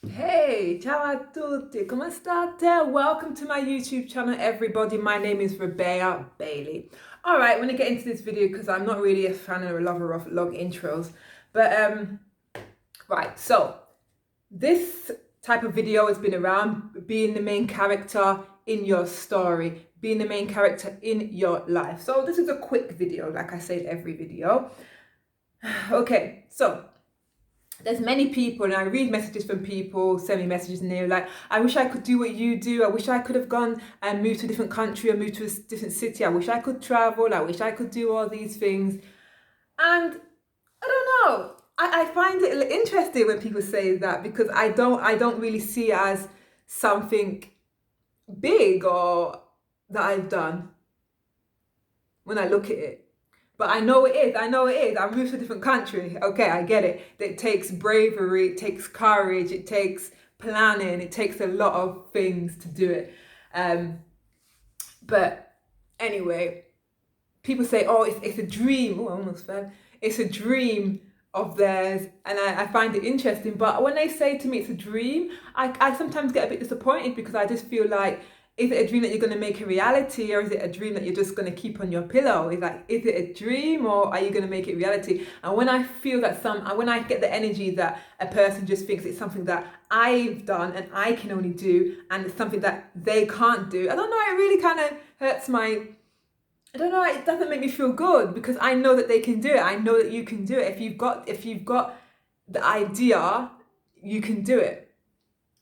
Hey, ciao a tutti, come state? Welcome to my YouTube channel, everybody. My name is Rebecca Bailey. All right, I'm gonna get into this video because I'm not really a fan or a lover of long intros. But right, so this type of video has been around being the main character in your story, being the main character in your life. So this is a quick video, like I say every video. Okay, so there's many people, and I read messages from people, send me messages, and they're like, I wish I could do what you do. I wish I could have gone and moved to a different country or moved to a different city. I wish I could travel. I wish I could do all these things. And I don't know. I find it interesting when people say that because I don't really see it as something big or that I've done when I look at it. But I know it is. I know it is. I moved to a different country. Okay, I get it. It takes bravery, it takes courage, it takes planning, it takes a lot of things to do it. But anyway, people say, oh, it's a dream. Oh, I almost fell. It's a dream of theirs. And I find it interesting. But when they say to me it's a dream, I sometimes get a bit disappointed because I just feel like, is it a dream that you're going to make a reality, or is it a dream that you're just going to keep on your pillow? Is is it a dream, or are you going to make it reality? And when I feel that when I get the energy that a person just thinks it's something that I've done and I can only do, and it's something that they can't do, I don't know, it really kind of hurts my, I don't know, it doesn't make me feel good because I know that they can do it. I know that you can do it. If you've got the idea, you can do it.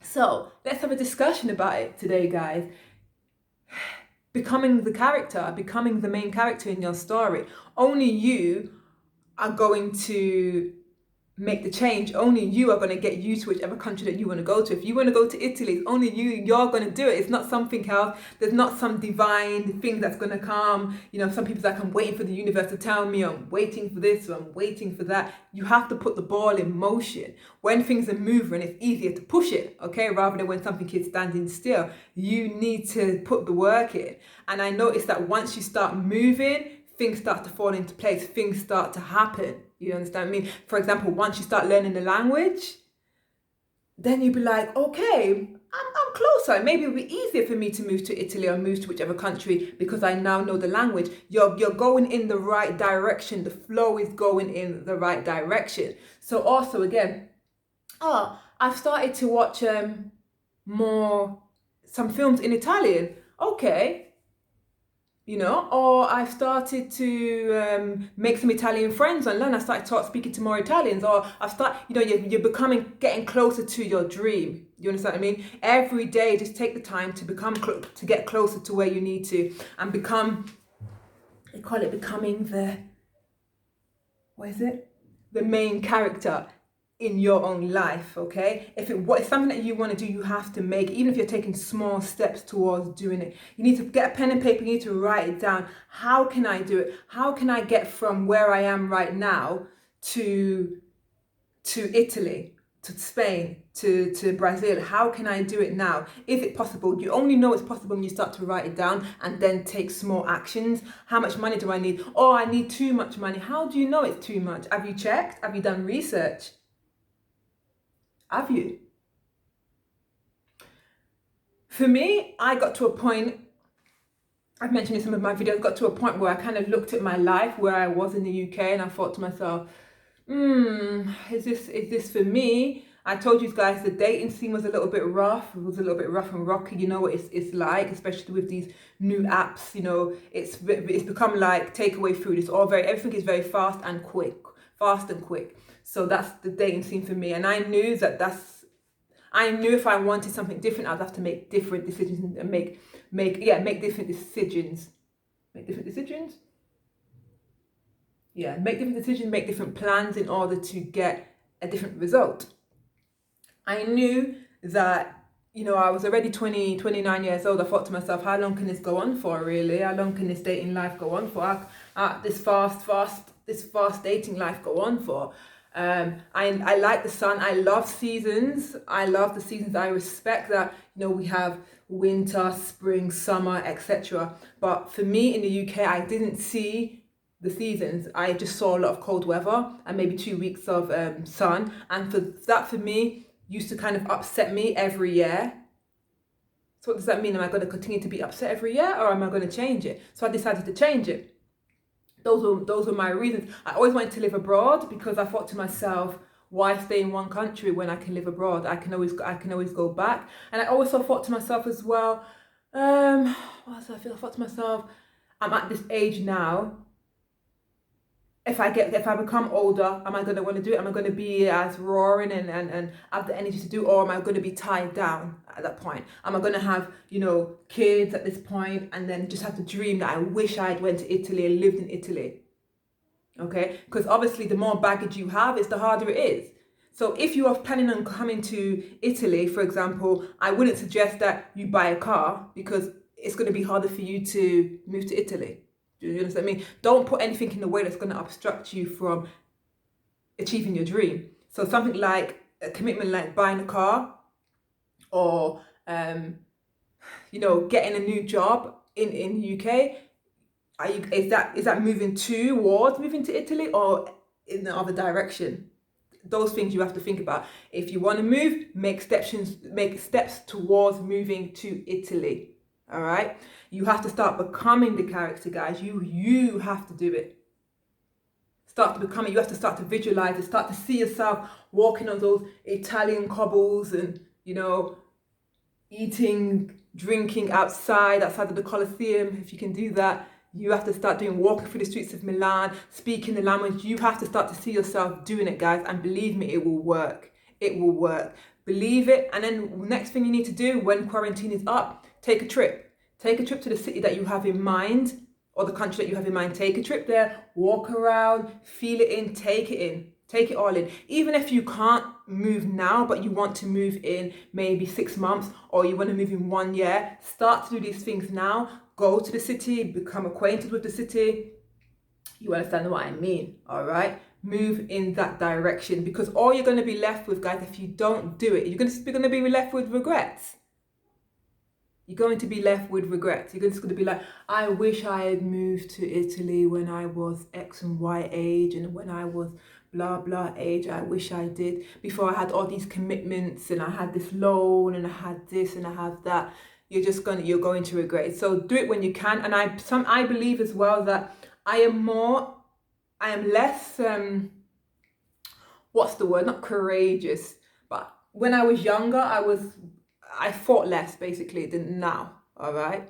So let's have a discussion about it today, guys. Becoming the character, becoming the main character in your story. Only you are going to make the change. Only you are going to get you to whichever country that you want to go to. If you want to go to Italy, it's only you're going to do it. It's not something else. There's not some divine thing that's going to come. You know, some people's like, I'm waiting for the universe to tell me, I'm waiting for this, or I'm waiting for that. You have to put the ball in motion. When things are moving, it's easier to push it, okay, rather than when something is standing still. You need to put the work in. And I noticed that once you start moving, things start to fall into place, things start to happen. You understand what I mean? For example, once you start learning the language, then you'd be like, okay, I'm closer. Maybe it'll be easier for me to move to Italy or move to whichever country because I now know the language. You're going in the right direction. The flow is going in the right direction. So also again, I've started to watch more some films in Italian. Okay, you know, or I've started to make some Italian friends and learn. I started speaking to more Italians, or you're becoming, getting closer to your dream. You understand what I mean? Every day, just take the time to to get closer to where you need to and become, they call it becoming what is it? The main character in your own life, okay? If it's something that you want to do, you have to make it. Even if you're taking small steps towards doing it, you need to get a pen and paper, you need to write it down. How can I do it? How can I get from where I am right now to Italy, to Spain, to Brazil? How can I do it now? Is it possible? You only know it's possible when you start to write it down and then take small actions. How much money do I need? Oh, I need too much money. How do you know it's too much? Have you checked? Have you done research? Have you? For me, I got to a point, I've mentioned in some of my videos, got to a point where I kind of looked at my life where I was in the UK and I thought to myself, is this for me? I told you guys the dating scene was a little bit rough. It was a little bit rough and rocky. You know what it's like, especially with these new apps. You know, it's become like takeaway food. It's all everything is very fast and quick, fast and quick. So that's the dating scene for me. And I knew I knew if I wanted something different, I'd have to make different decisions and make different decisions. Make different decisions? Yeah, make different decisions, make different plans in order to get a different result. I knew that, you know, I was already 29 years old. I thought to myself, how long can this go on for, really? How long can this dating life go on for? This fast dating life go on for? I like the sun. I love seasons. I love the seasons. I respect that, you know, we have winter, spring, summer, etc. But for me in the UK, I didn't see the seasons. I just saw a lot of cold weather and maybe 2 weeks of sun. And for me, used to kind of upset me every year. So what does that mean? Am I going to continue to be upset every year, or am I going to change it? So I decided to change it. Those were my reasons. I always wanted to live abroad because I thought to myself, why stay in one country when I can live abroad? I can always go back. And I also thought to myself as well, what else I feel? I thought to myself, I'm at this age now. If I become older, am I going to want to do it? Am I going to be as roaring and have the energy to do, or am I going to be tied down at that point? Am I going to have, kids at this point and then just have to dream that I wish I had went to Italy and lived in Italy? Okay, because obviously the more baggage you have, the harder it is. So if you are planning on coming to Italy, for example, I wouldn't suggest that you buy a car because it's going to be harder for you to move to Italy. Do you understand what I mean? Don't put anything in the way that's going to obstruct you from achieving your dream. So something like a commitment like buying a car or, getting a new job in UK. Is that moving towards moving to Italy or in the other direction? Those things you have to think about. If you want to move, make steps towards moving to Italy. All right, you have to start becoming the character, guys. You have to do it. Start to become it. You have to start to visualize it. Start to see yourself walking on those Italian cobbles and eating, drinking outside of the Colosseum. If you can do that, you have to start walking through the streets of Milan, speaking the language. You have to start to see yourself doing it, guys. And believe me, it will work. It will work. Believe it. And then next thing you need to do when quarantine is up, take a trip. Take a trip to the city that you have in mind or the country that you have in mind. Take a trip there, walk around, feel it in, take it all in. Even if you can't move now, but you want to move in maybe 6 months or you want to move in 1 year, start to do these things now. Go to the city, become acquainted with the city. You understand what I mean, all right? Move in that direction because all you're going to be left with, guys, if you don't do it, you're going to be left with regrets. You're going to be left with regrets. You're just going to be like, I wish I had moved to Italy when I was X and Y age and when I was blah, blah age. I wish I did before I had all these commitments and I had this loan and I had this and I have that. You're going to regret it. So do it when you can. And I believe as well that I am less, what's the word? Not courageous, but when I was younger, I fought less basically than now, all right?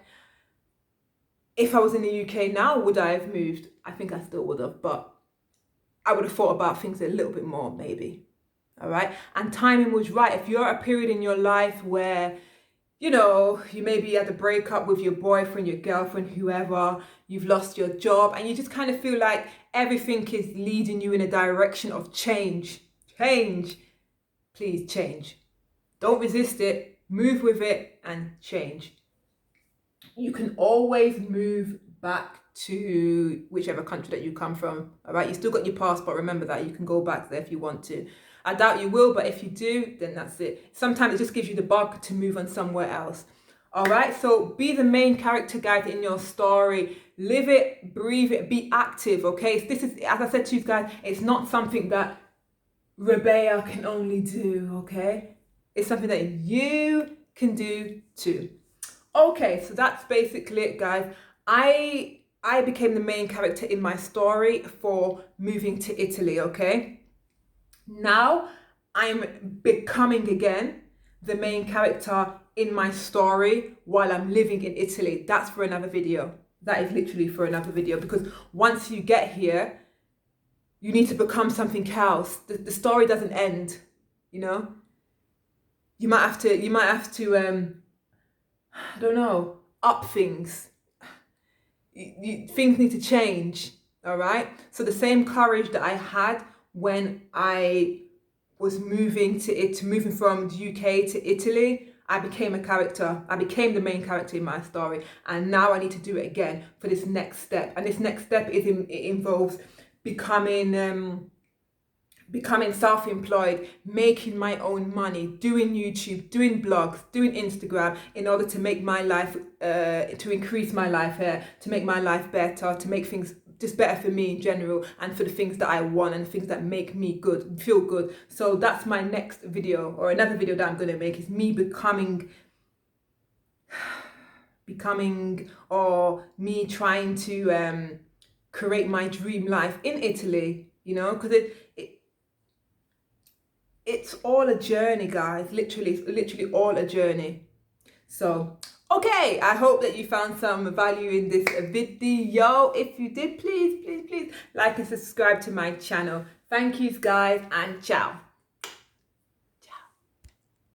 If I was in the UK now, would I have moved? I think I still would have, but I would have thought about things a little bit more maybe, all right? And timing was right. If you're at a period in your life where, you maybe had a breakup with your boyfriend, your girlfriend, whoever, you've lost your job, and you just kind of feel like everything is leading you in a direction of change. Please change. Don't resist it. Move with it and change. You can always move back to whichever country that you come from. All right, you still got your passport. Remember that. You can go back there if you want to. I doubt you will, but if you do, then that's it. Sometimes it just gives you the bug to move on somewhere else. All right, so be the main character, guys, in your story. Live it, breathe it, be active, okay? This is, as I said to you guys, it's not something that Rebecca can only do, okay? It's something that you can do too. Okay, so that's basically it, guys. I became the main character in my story for moving to Italy, okay? Now I'm becoming again the main character in my story while I'm living in Italy. That's for another video. That is literally for another video because once you get here, you need to become something else. The story doesn't end, You might have to, I don't know, up things. Things need to change, all right? So the same courage that I had when I was moving from the UK to Italy, I became a character. I became the main character in my story. And now I need to do it again for this next step. And this next step involves becoming self-employed, making my own money, doing YouTube, doing blogs, doing Instagram in order to make my life, to increase my life here, to make my life better, to make things just better for me in general, and for the things that I want and things that make me feel good. So that's my next video, or another video that I'm going to make, is me becoming, or me trying to create my dream life in Italy, you know, because it's all a journey, guys. It's literally all a journey. So, okay, I hope that you found some value in this video. If you did, please like and subscribe to my channel. Thank you, guys, and ciao.